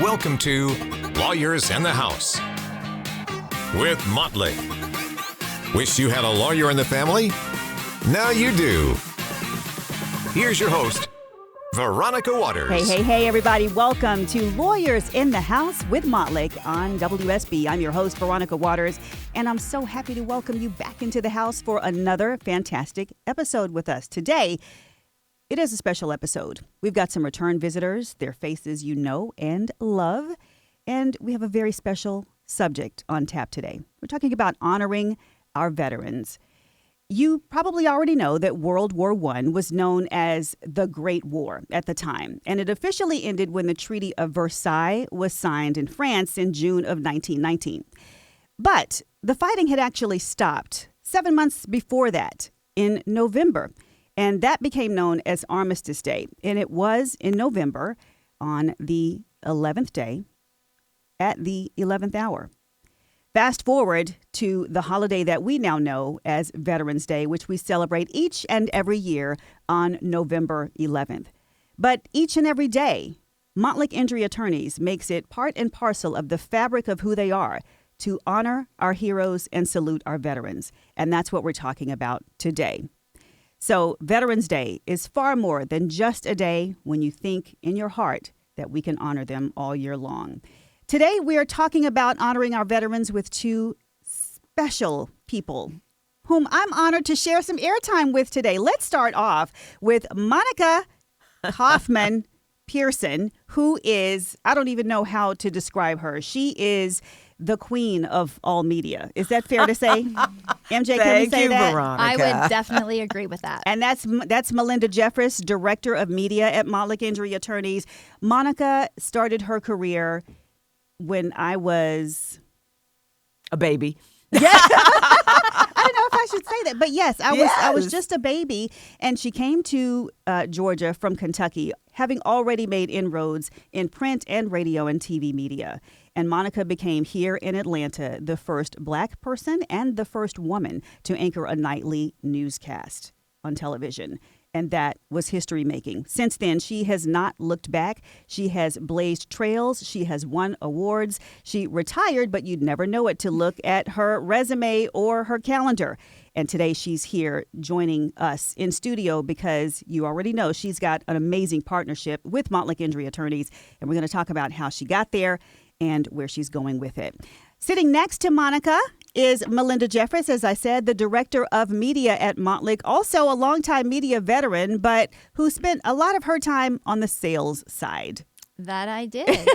Welcome to Lawyers in the House with Motley. Wish you had a lawyer in the family? Now you do. Here's your host, Veronica Waters. Hey, everybody. Welcome to Lawyers in the House with Motley on WSB. I'm your host, Veronica Waters, and I'm so happy to welcome you back into the house for another fantastic episode with us. Today, it is a special episode. We've got some return visitors, their faces you know and love, and we have a very special subject on tap today. We're talking about honoring our veterans. You probably already know that World War I was known as the Great War at the time, and it officially ended when the Treaty of Versailles was signed in France in June of 1919. But the fighting had actually stopped 7 months before that, in November, and that became known as Armistice Day. And it was in November on the 11th day at the 11th hour. Fast forward to the holiday that we now know as Veterans Day, which we celebrate each and every year on November 11th. But each and every day, Montlick Injury Attorneys makes it part and parcel of the fabric of who they are to honor our heroes and salute our veterans. And that's what we're talking about today. So Veterans Day is far more than just a day when you think in your heart that we can honor them all year long. Today, we are talking about honoring our veterans with two special people whom I'm honored to share some airtime with today. Let's start off with Monica Kaufman Pearson, who is, I don't even know how to describe her. She is the queen of all media. Is that fair to say? MJ, can we say that? Veronica. I would definitely agree with that. And that's Melinda Jeffress, Director of Media at Montlick Injury Attorneys. Monica started her career when I was a baby. Yeah. I don't know if I should say that, but yes, I was just a baby, and she came to Georgia from Kentucky, having already made inroads in print and radio and TV media. And Monica became here in Atlanta the first Black person and the first woman to anchor a nightly newscast on television. And that was history making. Since then, she has not looked back. She has blazed trails. She has won awards. She retired, but you'd never know it to look at her resume or her calendar. And today she's here joining us in studio because you already know she's got an amazing partnership with Montlick Injury Attorneys. And we're going to talk about how she got there and where she's going with it. Sitting next to Monica is Melinda Jeffress, as I said, the Director of Media at Montlick, also a longtime media veteran, but who spent a lot of her time on the sales side. That I did.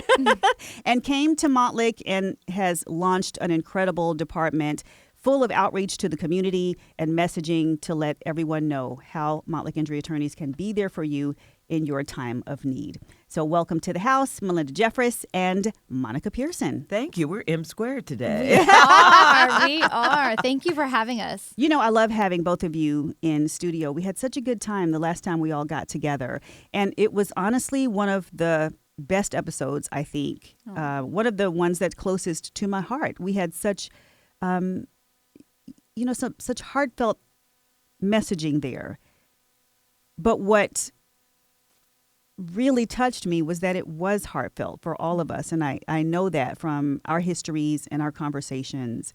And came to Montlick and has launched an incredible department full of outreach to the community and messaging to let everyone know how Montlick Injury Attorneys can be there for you in your time of need. So welcome to the house, Melinda Jeffress and Monica Pearson. Thank you. We're M squared today. We are. Thank you for having us. You know, I love having both of you in studio. We had such a good time the last time we all got together. And it was honestly one of the best episodes, I think. One of the ones that's closest to my heart. We had such, such heartfelt messaging there. But what really touched me was that it was heartfelt for all of us. And I know that from our histories and our conversations.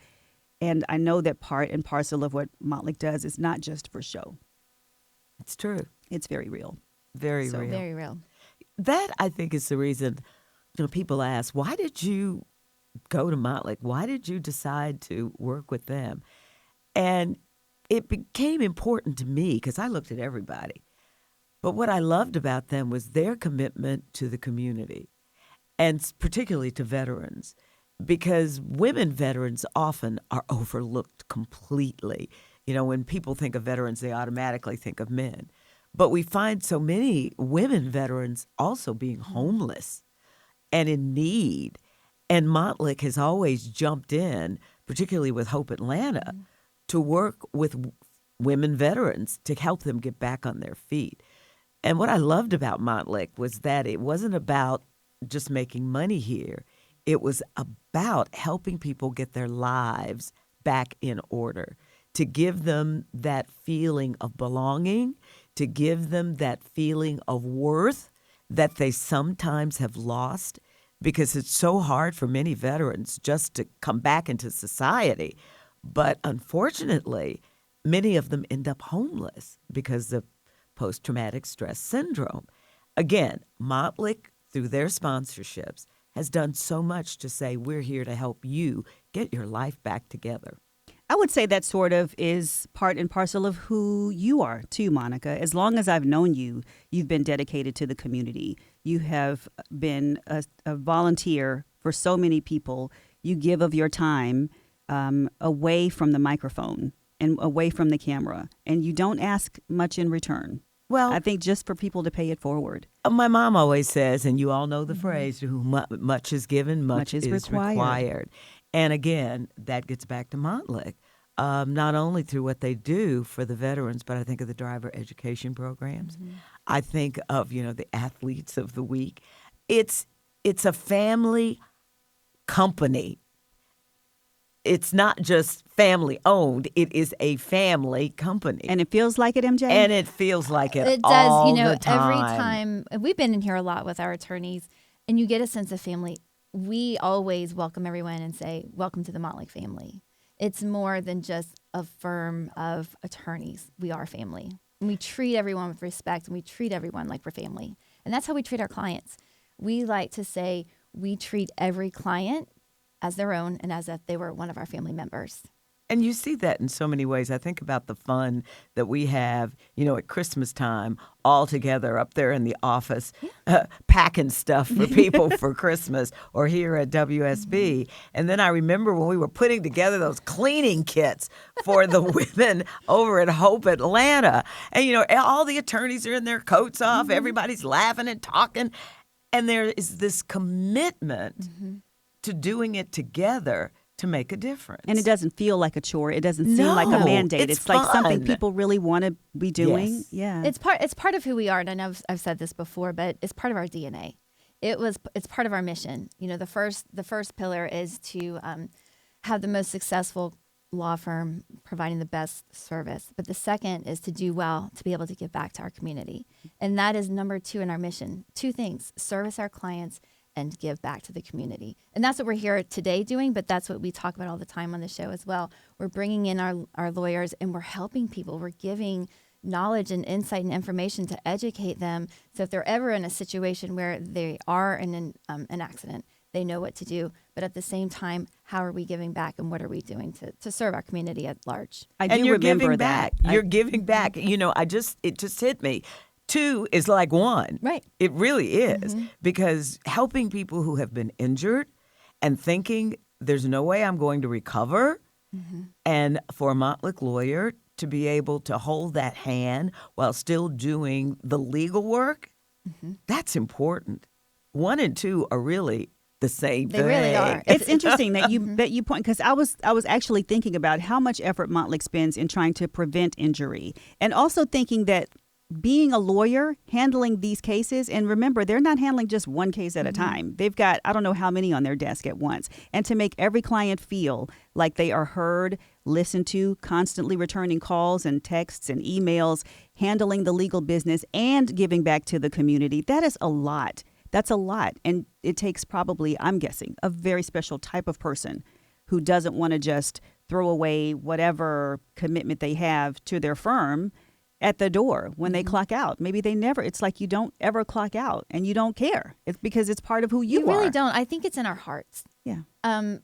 And I know that part and parcel of what Montlick does is not just for show. It's true. It's very real. Very real. Very real. That, I think, is the reason people ask, why did you go to Montlick? Why did you decide to work with them? And it became important to me because I looked at everybody. But what I loved about them was their commitment to the community, and particularly to veterans, because women veterans often are overlooked completely. You know, when people think of veterans, they automatically think of men. But we find so many women veterans also being homeless and in need. And Montlick has always jumped in, particularly with Hope Atlanta, to work with women veterans to help them get back on their feet. And what I loved about Montlick was that it wasn't about just making money here. It was about helping people get their lives back in order, to give them that feeling of belonging, to give them that feeling of worth that they sometimes have lost, because it's so hard for many veterans just to come back into society. But unfortunately, many of them end up homeless because of post-traumatic stress syndrome. Again, Montlick, through their sponsorships, has done so much to say we're here to help you get your life back together. I would say that sort of is part and parcel of who you are too, Monica. As long as I've known you, you've been dedicated to the community. You have been a volunteer for so many people. You give of your time away from the microphone and away from the camera, and you don't ask much in return. Well, I think just for people to pay it forward. my mom always says, and you all know the phrase, to whom much is given, much is required. And again, that gets back to Montlick, not only through what they do for the veterans, but I think of the driver education programs. I think of, the athletes of the week. It's a family company. It's not just family owned. It is a family company. And it feels like it, MJ? And it feels like it It does. all the time. Every time we've been in here a lot with our attorneys, and you get a sense of family. We always welcome everyone and say, welcome to the Montlick family. It's more than just a firm of attorneys. We are family. And we treat everyone with respect, and we treat everyone like we're family. And that's how we treat our clients. We like to say we treat every client as their own and as if they were one of our family members. And you see that in so many ways. I think about the fun that we have, at Christmas time, all together up there in the office, packing stuff for people for Christmas, or here at WSB. And then I remember when we were putting together those cleaning kits for the women over at Hope Atlanta. And, all the attorneys are in their coats off. Everybody's laughing and talking. And there is this commitment to doing it together to make a difference. And it doesn't feel like a chore. It doesn't seem No, like a mandate. it's like something fun. people really want to be doing. Yes. Yeah. It's part of who we are, and I know I've said this before, but it's part of our DNA. It's part of our mission. The first pillar is to have the most successful law firm providing the best service. But the second is to do well, to be able to give back to our community. And that is number 2 in our mission. 2 things: service our clients and give back to the community. And that's what we're here today doing, but that's what we talk about all the time on the show as well. We're bringing in our lawyers, and we're helping people. We're giving knowledge and insight and information to educate them. So if they're ever in a situation where they are in an accident, they know what to do. But at the same time, how are we giving back, and what are we doing to serve our community at large? I do and you're remember giving that. back. You're giving back. It just hit me. 2 is like 1. Right. It really is. Because helping people who have been injured and thinking there's no way I'm going to recover, and for a Montlick lawyer to be able to hold that hand while still doing the legal work, that's important. 1 and 2 are really the same They thing. really are. It's interesting that you point, because I was actually thinking about how much effort Montlick spends in trying to prevent injury, and also thinking that being a lawyer, handling these cases, and remember, they're not handling just one case at a time. They've got, I don't know how many on their desk at once. And to make every client feel like they are heard, listened to, constantly returning calls and texts and emails, handling the legal business, and giving back to the community, that is a lot. That's a lot. And it takes probably, I'm guessing, a very special type of person who doesn't want to just throw away whatever commitment they have to their firm at the door when they clock out. Maybe they never, it's like you don't ever clock out and you don't care. It's because it's part of who you are. really don't. I think it's in our hearts. Yeah. And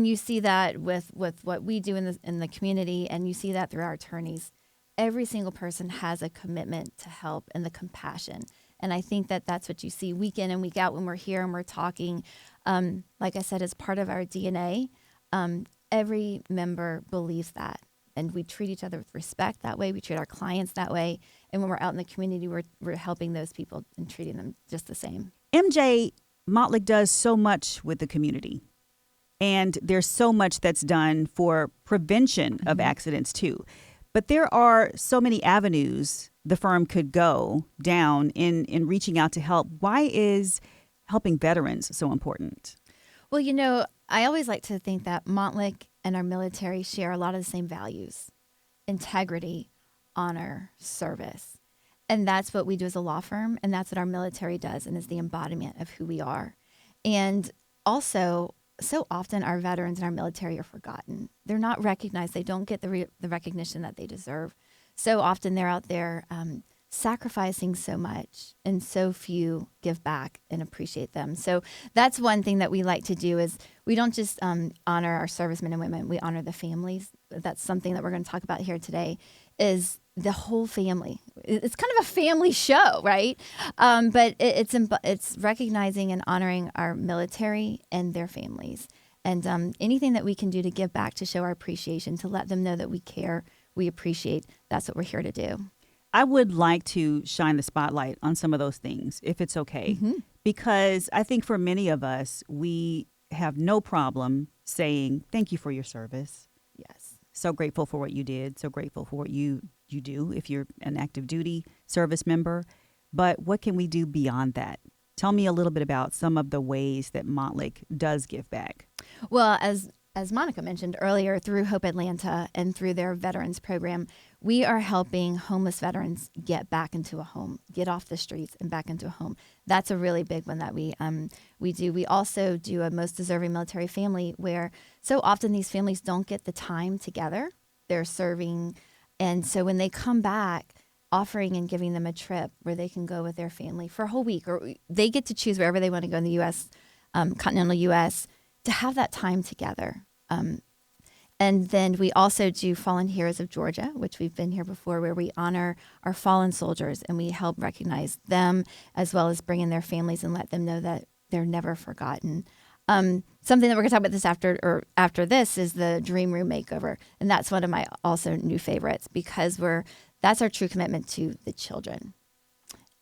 you see that with what we do in the community, and you see that through our attorneys. Every single person has a commitment to help and the compassion. And I think that that's what you see week in and week out when we're here and we're talking. Like I said, as part of our DNA, every member believes that. And we treat each other with respect that way. We treat our clients that way. And when we're out in the community, we're helping those people and treating them just the same. MJ, Montlick does so much with the community. And there's so much that's done for prevention of accidents too. But there are so many avenues the firm could go down in reaching out to help. Why is helping veterans so important? Well, I always like to think that Montlick and our military share a lot of the same values: integrity, honor, service. And that's what we do as a law firm, and that's what our military does, and is the embodiment of who we are. And also, so often our veterans and our military are forgotten. They're not recognized. They don't get the recognition that they deserve. So often they're out there sacrificing so much, and so few give back and appreciate them. So that's one thing that we like to do is we don't just honor our servicemen and women, we honor the families. That's something that we're going to talk about here today, is the whole family. It's kind of a family show, right? But it's recognizing and honoring our military and their families. And anything that we can do to give back, to show our appreciation, to let them know that we care, we appreciate, that's what we're here to do. I would like to shine the spotlight on some of those things, if it's okay, because I think for many of us, we have no problem saying, thank you for your service. Yes. So grateful for what you did. So grateful for what you do if you're an active duty service member. But what can we do beyond that? Tell me a little bit about some of the ways that Montlick does give back. Well, as Monica mentioned earlier, through Hope Atlanta and through their veterans program, we are helping homeless veterans get back into a home, get off the streets and back into a home. That's a really big one that we do. We also do a most deserving military family, where so often these families don't get the time together. They're serving. And so when they come back, offering and giving them a trip where they can go with their family for a whole week, or they get to choose wherever they want to go in the U.S., continental U.S., to have that time together. And then we also do Fallen Heroes of Georgia, which we've been here before, where we honor our fallen soldiers and we help recognize them, as well as bring in their families and let them know that they're never forgotten. Something that we're going to talk about this after this is the Dream Room Makeover. And that's one of my also new favorites, because that's our true commitment to the children.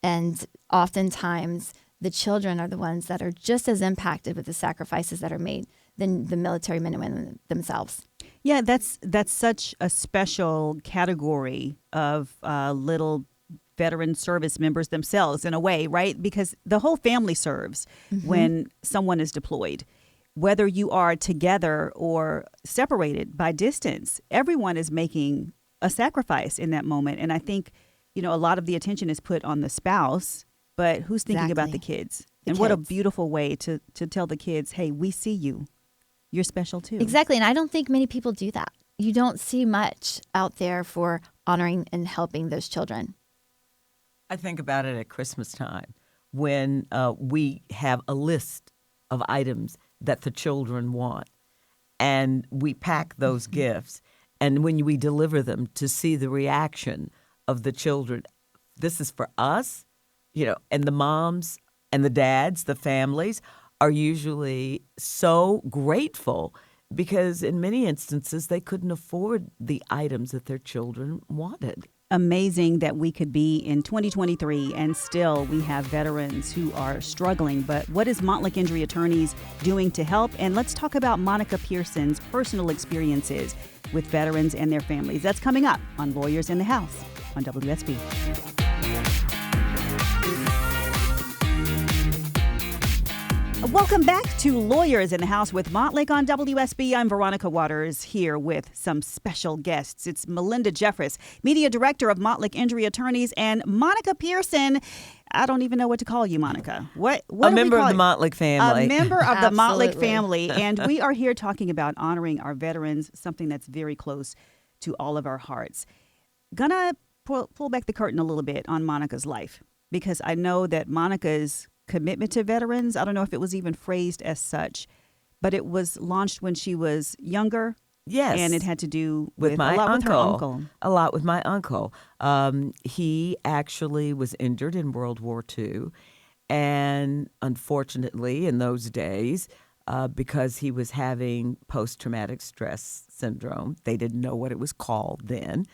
And oftentimes the children are the ones that are just as impacted with the sacrifices that are made than the military men and women themselves. Yeah, that's such a special category of little veteran service members themselves, in a way, right? Because the whole family serves when someone is deployed. Whether you are together or separated by distance, everyone is making a sacrifice in that moment. And I think, a lot of the attention is put on the spouse, but who's thinking about the kids? What a beautiful way to tell the kids, hey, we see you. You're special too. Exactly. And I don't think many people do that. You don't see much out there for honoring and helping those children. I think about it at Christmas time when we have a list of items that the children want, and we pack those gifts. And when we deliver them, to see the reaction of the children, this is for us, and the moms and the dads, the families, are usually so grateful, because in many instances they couldn't afford the items that their children wanted. Amazing that we could be in 2023 and still we have veterans who are struggling. But what is Montlick Injury Attorneys doing to help? And let's talk about Monica Pearson's personal experiences with veterans and their families. That's coming up on Lawyers in the House on WSB. Welcome back to Lawyers in the House with Montlick on WSB. I'm Veronica Waters, here with some special guests. It's Melinda Jeffress, Media Director of Montlick Injury Attorneys, and Monica Pearson. I don't even know what to call you, Monica. What a member of the Montlick family. A member of the Montlick family. And we are here talking about honoring our veterans, something that's very close to all of our hearts. Gonna pull back the curtain a little bit on Monica's life, because I know that Monica's commitment to veterans, I don't know if it was even phrased as such, but it was launched when she was younger. Yes. And it had to do with my a lot uncle. with her uncle. A lot with my uncle. He actually was injured in World War II. And unfortunately, in those days, because he was having post-traumatic stress syndrome, they didn't know what it was called then.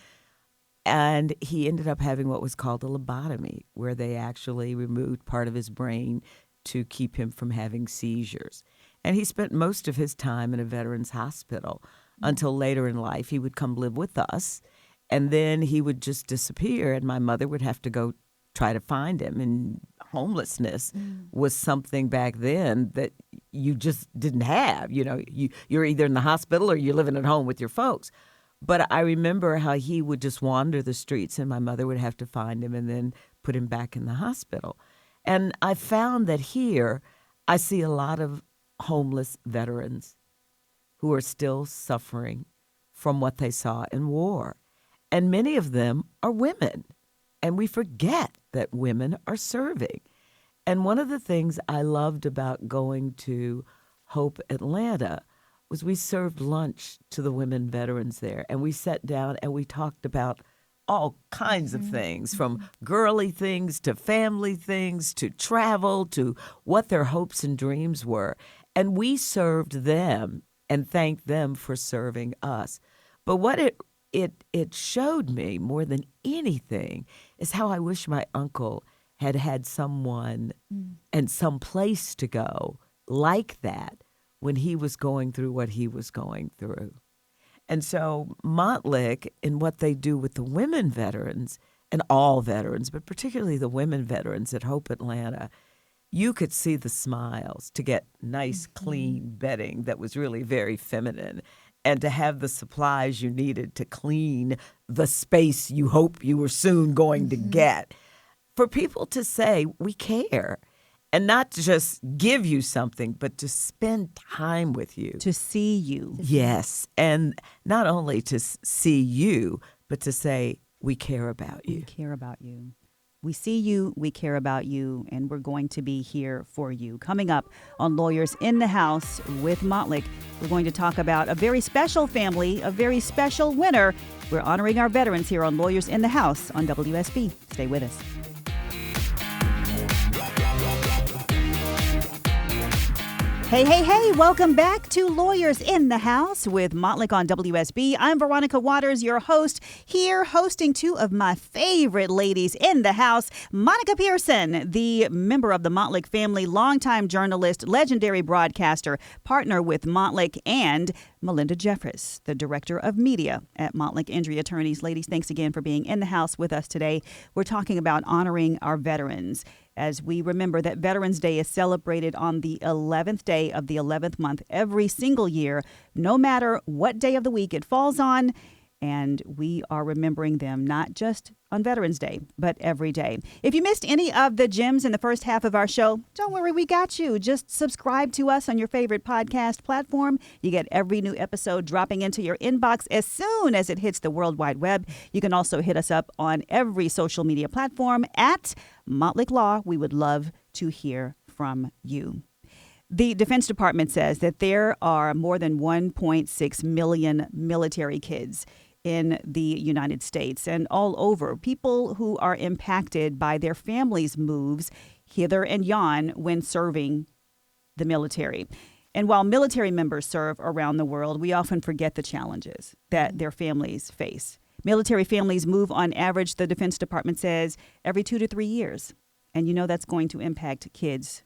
And he ended up having what was called a lobotomy, where they actually removed part of his brain to keep him from having seizures. And he spent most of his time in a veterans hospital until later in life. He would come live with us, and then he would just disappear, and my mother would have to go try to find him. And homelessness was something back then that you just didn't have. You're either in the hospital or you're living at home with your folks. But I remember how he would just wander the streets, and my mother would have to find him and then put him back in the hospital. And I found that here I see a lot of homeless veterans who are still suffering from what they saw in war. And many of them are women. And we forget that women are serving. And one of the things I loved about going to Hope Atlanta was we served lunch to the women veterans there. And we sat down and we talked about all kinds of things, from girly things to family things to travel to what their hopes and dreams were. And we served them and thanked them for serving us. But what it showed me more than anything is how I wish my uncle had had someone and some place to go like that when he was going through what he was going through. And so Montlick, in what they do with the women veterans, and all veterans, but particularly the women veterans at Hope Atlanta, you could see the smiles to get nice, clean bedding that was really very feminine, and to have the supplies you needed to clean the space you hope you were soon going to get. For people to say, we care, and not to just give you something, but to spend time with you. To see you. Yes, and not only to see you, but to say, we care about you. We care about you. We see you, we care about you, and we're going to be here for you. Coming up on Lawyers in the House with Montlick, we're going to talk about a very special family, a very special winner. We're honoring our veterans here on Lawyers in the House on WSB. Stay with us. Hey, welcome back to Lawyers in the House with Montlick on WSB. I'm Veronica Waters, your host, here hosting two of my favorite ladies in the house, Monica Pearson, the member of the Montlick family, longtime journalist, legendary broadcaster, partner with Montlick, and Melinda Jeffress, the director of media at Montlick Injury Attorneys. Ladies, thanks again for being in the house with us today. We're talking about honoring our veterans, as we remember that Veterans Day is celebrated on the 11th day of the 11th month every single year, no matter what day of the week it falls on. And we are remembering them not just on Veterans Day, but every day. If you missed any of the gems in the first half of our show, don't worry, we got you. Just subscribe to us on your favorite podcast platform. You get every new episode dropping into your inbox as soon as it hits the World Wide Web. You can also hit us up on every social media platform at Montlick Law. We would love to hear from you. The Defense Department says that there are more than 1.6 million military kids in the United States and all over, people who are impacted by their families' moves hither and yon when serving the military. And while military members serve around the world, we often forget the challenges that their families face. Military families move on average, the Defense Department says, every 2 to 3 years. And you know that's going to impact kids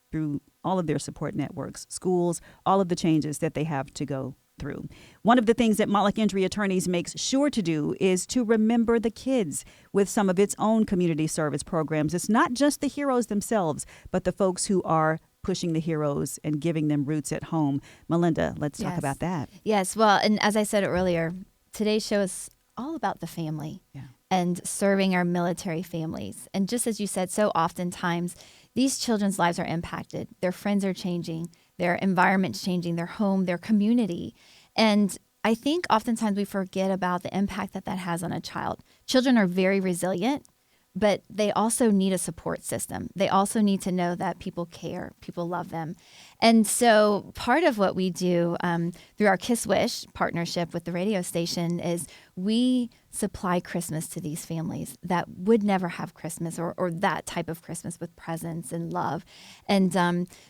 through all of their support networks, schools, all of the changes that they have to go through. One of the things that Montlick Injury Attorneys makes sure to do is to remember the kids with some of its own community service programs. It's not just the heroes themselves, but the folks who are pushing the heroes and giving them roots at home. Melinda, let's talk about that. Yes. Well, and as I said earlier, today's show is all about the family and serving our military families. And just as you said, so oftentimes these children's lives are impacted. Their friends are changing. Their environment's changing, their home, their community. And I think oftentimes we forget about the impact that that has on a child. Children are very resilient, but they also need a support system. They also need to know that people care, people love them. And so part of what we do through our Kiss Wish partnership with the radio station is we supply Christmas to these families that would never have Christmas or that type of Christmas with presents and love. And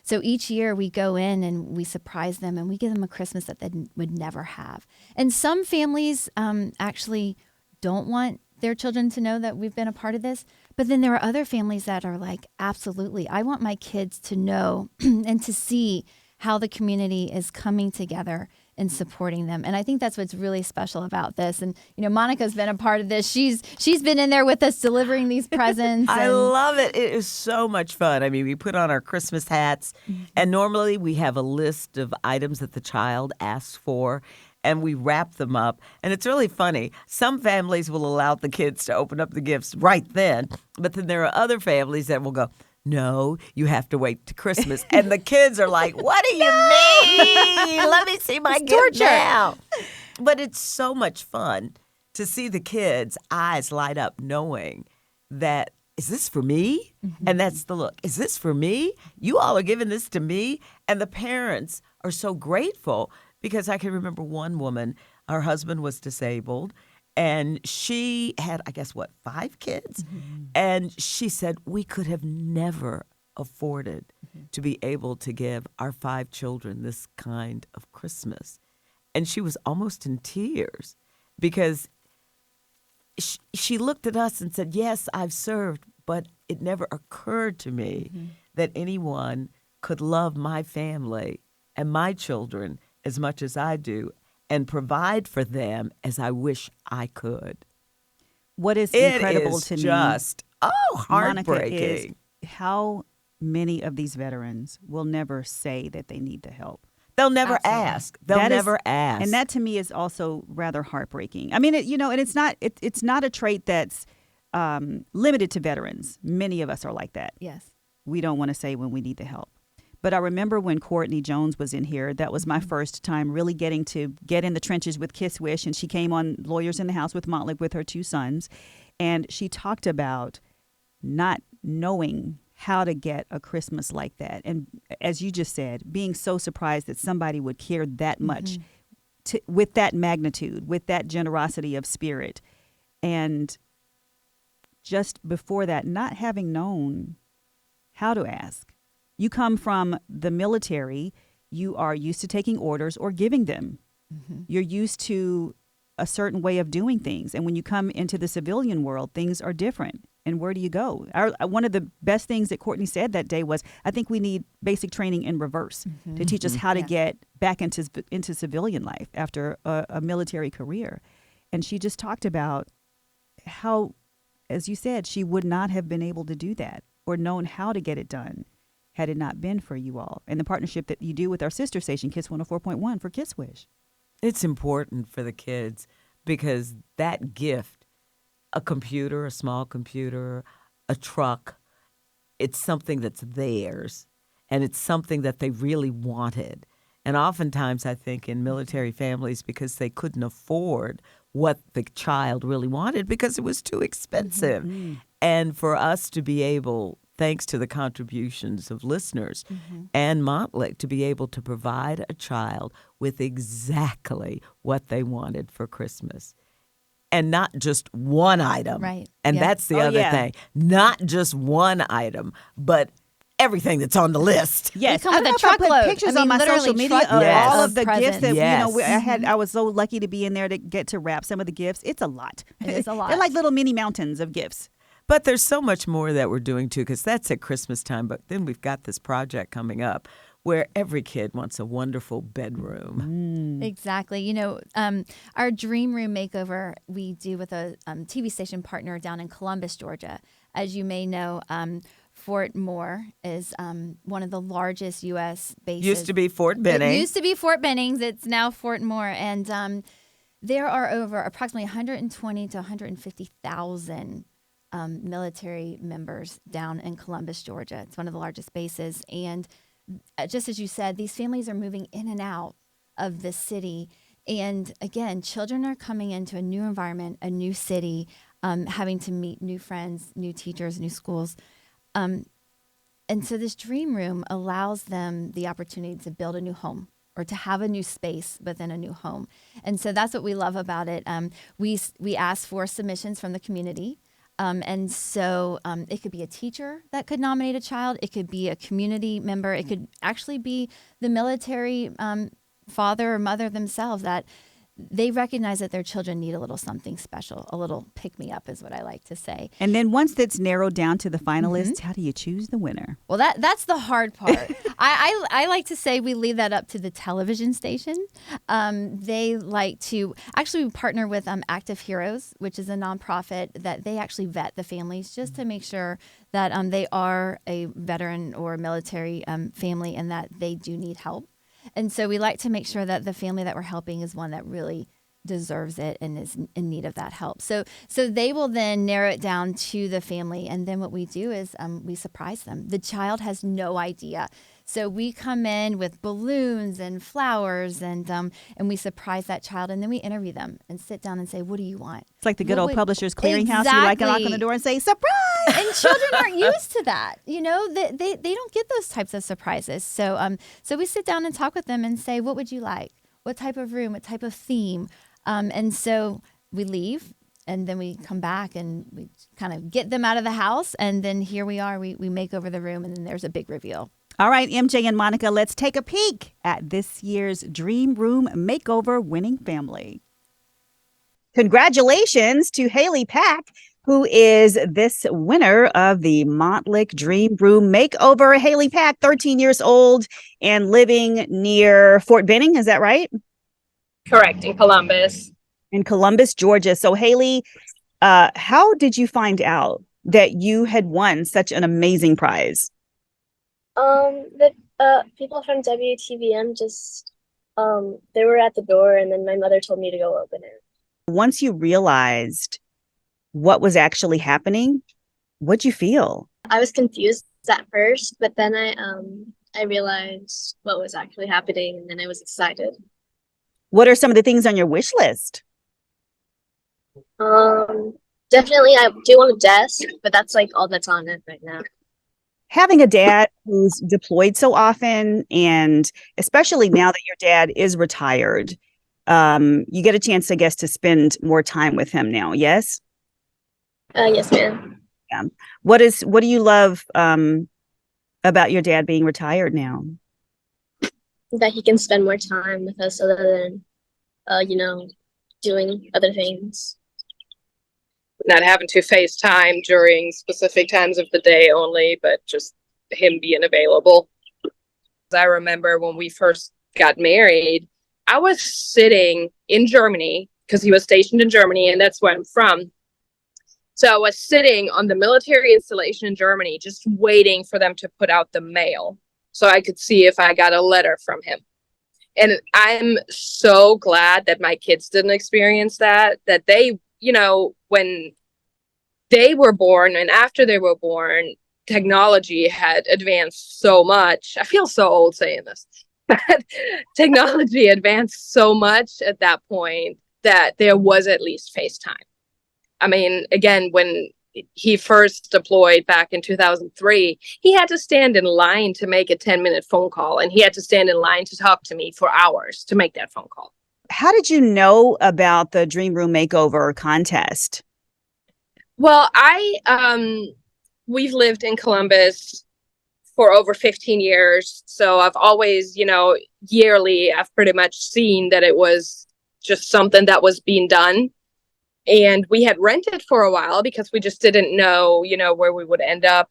so each year we go in and we surprise them and we give them a Christmas that they would never have. And some families actually don't want their children to know that we've been a part of this. But then there are other families that are like, absolutely, I want my kids to know and to see how the community is coming together and supporting them. And I think that's what's really special about this. And, you know, Monica's been a part of this. She's been in there with us delivering these presents. I love it. It is so much fun. I mean, we put on our Christmas hats, and normally we have a list of items that the child asks for, and we wrap them up. And it's really funny. Some families will allow the kids to open up the gifts right then, but then there are other families that will go, no, you have to wait to Christmas. And the kids are like, what do you mean? Let me see my gift now. But it's so much fun to see the kids' eyes light up knowing that, is this for me? And that's the look. Is this for me? You all are giving this to me? And the parents are so grateful because I can remember one woman, her husband was disabled, and she had, I guess, 5 kids? And she said, we could have never afforded to be able to give our 5 children this kind of Christmas. And she was almost in tears because she looked at us and said, yes, I've served, but it never occurred to me that anyone could love my family and my children as much as I do and provide for them as I wish I could. What is incredible to me, just Monica, heartbreaking. is how many of these veterans will never say that they need the help. They'll never Absolutely. ask. They'll That is- never ask. And that to me is also rather heartbreaking. I mean, and it's not a trait that's limited to veterans. Many of us are like that. Yes. We don't want to say when we need the help. But I remember when Courtney Jones was in here, that was my first time really getting to get in the trenches with Kiss Wish. And she came on Lawyers in the House with Motley with her 2 sons. And she talked about not knowing how to get a Christmas like that. And as you just said, being so surprised that somebody would care that much with that magnitude, with that generosity of spirit. And just before that, not having known how to ask. You come from the military, you are used to taking orders or giving them. You're used to a certain way of doing things. And when you come into the civilian world, things are different. And where do you go? One of the best things that Courtney said that day was, I think we need basic training in reverse to teach us how to get back into civilian life after a military career. And she just talked about how, as you said, she would not have been able to do that or known how to get it done had it not been for you all and the partnership that you do with our sister station, Kiss 104.1 for Kiss Wish. It's important for the kids because that gift, a computer, a small computer, a truck, it's something that's theirs, and it's something that they really wanted. And oftentimes, I think, in military families, because they couldn't afford what the child really wanted because it was too expensive. And for us to be able, thanks to the contributions of listeners and Motley, to be able to provide a child with exactly what they wanted for Christmas. And not just one item. Right. And Yeah. that's the Oh, other yeah. thing. Not just one item, but everything that's on the list. Yes, come I with don't a know if I put truckload. pictures I on mean, my social literally media of truckloads all of of the presents. gifts that Yes. I was so lucky to be in there to get to wrap some of the gifts. It's a lot. It is a lot. They're like little mini mountains of gifts. But there's so much more that we're doing, too, because that's at Christmas time. But then we've got this project coming up where every kid wants a wonderful bedroom. Exactly. You know, our Dream Room makeover we do with a TV station partner down in Columbus, Georgia. As you may know, Fort Moore is one of the largest U.S. bases. Used to be Fort Benning. It used to be Fort Bennings. It's now Fort Moore. And there are over approximately 120 to 150,000 military members down in Columbus, Georgia. It's one of the largest bases. And just as you said, these families are moving in and out of the city. And again, children are coming into a new environment, a new city, having to meet new friends, new teachers, new schools. And so this Dream Room allows them the opportunity to build a new home or to have a new space within a new home. And so that's what we love about it. We ask for submissions from the community. And so it could be a teacher that could nominate a child. It could be a community member. It could actually be the military father or mother themselves that they recognize that their children need a little something special, a little pick-me-up is what I like to say. And then once that's narrowed down to the finalists, how do you choose the winner? Well, that's the hard part. I like to say we leave that up to the television station. They like to actually we partner with Active Heroes, which is a nonprofit that they actually vet the families just to make sure that they are a veteran or military family and that they do need help. And so we like to make sure that the family that we're helping is one that really deserves it and is in need of that help. So they will then narrow it down to the family, and then what we do is we surprise them. The child has no idea. So we come in with balloons and flowers, and we surprise that child, and then we interview them and sit down and say, "What do you want?" It's like the good old Publishers Clearinghouse. Exactly. You like to knock on the door and say, "Surprise!" And children aren't used to that. You know, they don't get those types of surprises. So we sit down and talk with them and say, "What would you like? What type of room? What type of theme?" And so we leave. And then we come back and we kind of get them out of the house. And then here we are. We make over the room, and then there's a big reveal. All right, MJ and Monica, let's take a peek at this year's Dream Room Makeover winning family. Congratulations to Haley Pack, who is this winner of the Montlick Dream Room Makeover. Haley Pack, 13 years old and living near Fort Benning. Is that right? Correct, in Columbus. In Columbus, Georgia. So Haley, how did you find out that you had won such an amazing prize? The people from WTVM just they were at the door, and then my mother told me to go open it. Once you realized what was actually happening, what'd you feel? I was confused at first, but then I realized what was actually happening, and then I was excited. What are some of the things on your wish list? Definitely I do want a desk, but that's like all that's on it right now. Having a dad who's deployed so often, and especially now that your dad is retired, you get a chance, I guess, to spend more time with him now. Yes? Yes, ma'am. Yeah. What do you love about your dad being retired now? That he can spend more time with us other than, doing other things. Not having to FaceTime during specific times of the day only, but just him being available. I remember when we first got married, I was sitting in Germany because he was stationed in Germany, and that's where I'm from. So I was sitting on the military installation in Germany, just waiting for them to put out the mail so I could see if I got a letter from him. And I'm so glad that my kids didn't experience that they, when they were born and after they were born, technology had advanced so much. I feel so old saying this, but technology advanced so much at that point that there was at least FaceTime. I mean, again, when he first deployed back in 2003, he had to stand in line to make a 10-minute phone call, and he had to stand in line to talk to me for hours to make that phone call. How did you know about the Dream Room Makeover contest? Well, we've lived in Columbus for over 15 years. So I've always, yearly, I've pretty much seen that it was just something that was being done. And we had rented for a while because we just didn't know, where we would end up.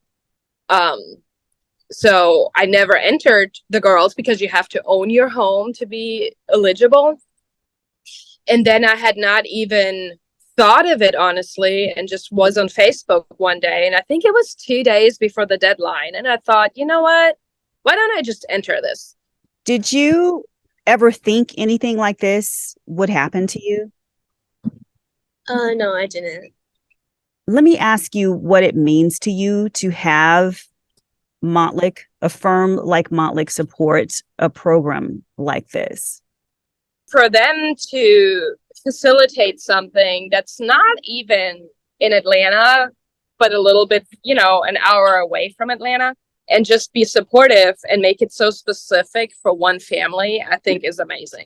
So I never entered the girls because you have to own your home to be eligible. And then I had not even thought of it, honestly, and just was on Facebook one day. And I think it was 2 days before the deadline. And I thought, you know what? Why don't I just enter this? Did you ever think anything like this would happen to you? No, I didn't. Let me ask you what it means to you to have Montlick, a firm like Montlick, support a program like this. For them to facilitate something that's not even in Atlanta, but a little bit, an hour away from Atlanta, and just be supportive and make it so specific for one family, I think is amazing.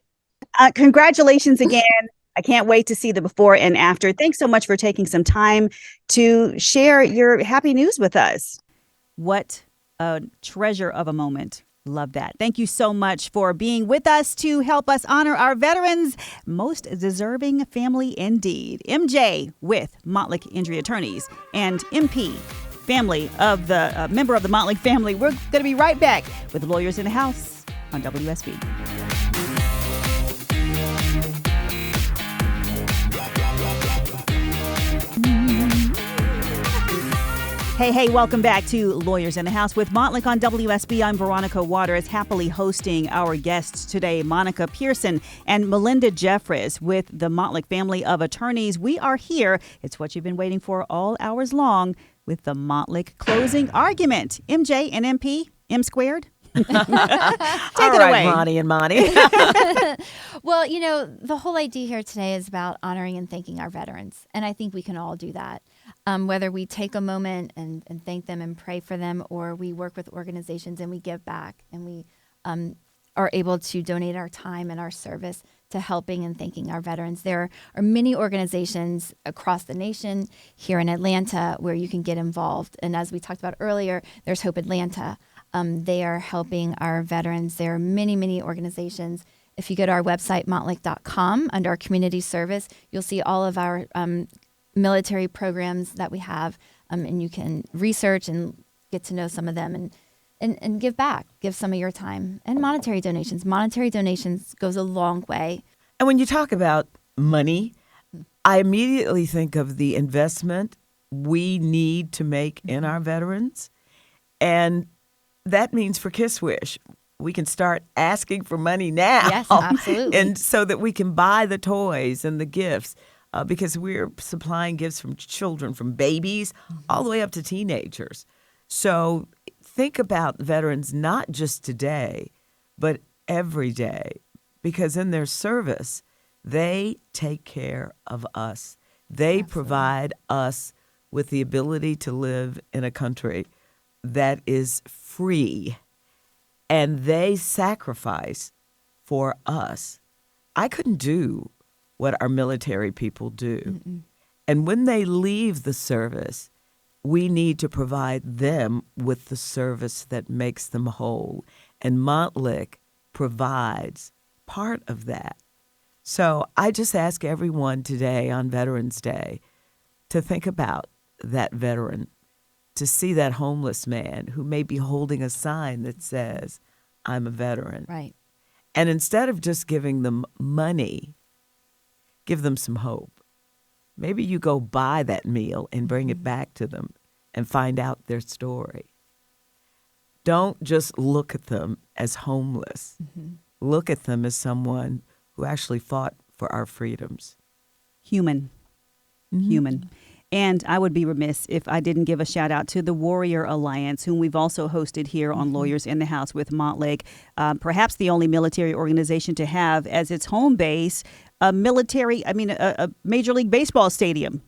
Congratulations again. I can't wait to see the before and after. Thanks so much for taking some time to share your happy news with us. What a treasure of a moment. Love that. Thank you so much for being with us to help us honor our veterans' most deserving family indeed. MJ with Montlick Injury Attorneys and MP, family of the member of the Montlick family. We're going to be right back with Lawyers in the House on WSB. Hey, welcome back to Lawyers in the House with Montlick on WSB. I'm Veronica Waters, happily hosting our guests today, Monica Pearson and Melinda Jeffries with the Montlick family of attorneys. We are here. It's what you've been waiting for all hours long with the Montlick closing argument. MJ and MP, M squared. Take All it right, away. Monty and Monty. Well, the whole idea here today is about honoring and thanking our veterans. And I think we can all do that. Whether we take a moment and thank them and pray for them, or we work with organizations and we give back and we are able to donate our time and our service to helping and thanking our veterans. There are many organizations across the nation, here in Atlanta, where you can get involved. And as we talked about earlier, there's Hope Atlanta. They are helping our veterans. There are many, many organizations. If you go to our website, montlick.com, under our community service, you'll see all of our military programs that we have, and you can research and get to know some of them and give back, give some of your time, and monetary donations. Monetary donations goes a long way. And when you talk about money, I immediately think of the investment we need to make in our veterans. And that means for Kiss Wish, we can start asking for money now. Yes, absolutely. And so that we can buy the toys and the gifts, because we're supplying gifts from children, from babies all the way up to teenagers. So think about veterans not just today, but every day, because in their service, they take care of us. They provide us with the ability to live in a country that is free, and they sacrifice for us. I couldn't do what our military people do. Mm-mm. And when they leave the service, we need to provide them with the service that makes them whole. And Montlick provides part of that. So I just ask everyone today on Veterans Day to think about that veteran, to see that homeless man who may be holding a sign that says, I'm a veteran. Right. And instead of just giving them money, give them some hope. Maybe you go buy that meal and bring it back to them and find out their story. Don't just look at them as homeless. Mm-hmm. Look at them as someone who actually fought for our freedoms. Human. And I would be remiss if I didn't give a shout out to the Warrior Alliance, whom we've also hosted here on Lawyers in the House with Montlick, perhaps the only military organization to have as its home base a Major League Baseball stadium.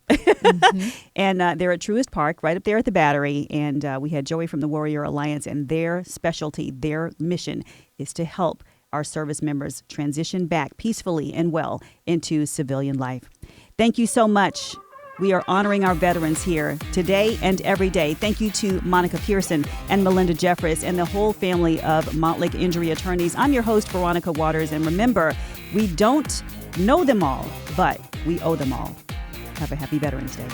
And they're at Truist Park, right up there at the Battery. And we had Joey from the Warrior Alliance, and their specialty, their mission is to help our service members transition back peacefully and well into civilian life. Thank you so much. We are honoring our veterans here today and every day. Thank you to Monica Pearson and Melinda Jeffries and the whole family of Montlick Injury Attorneys. I'm your host, Veronica Waters. And remember, we don't know them all, but we owe them all. Have a happy Veterans Day.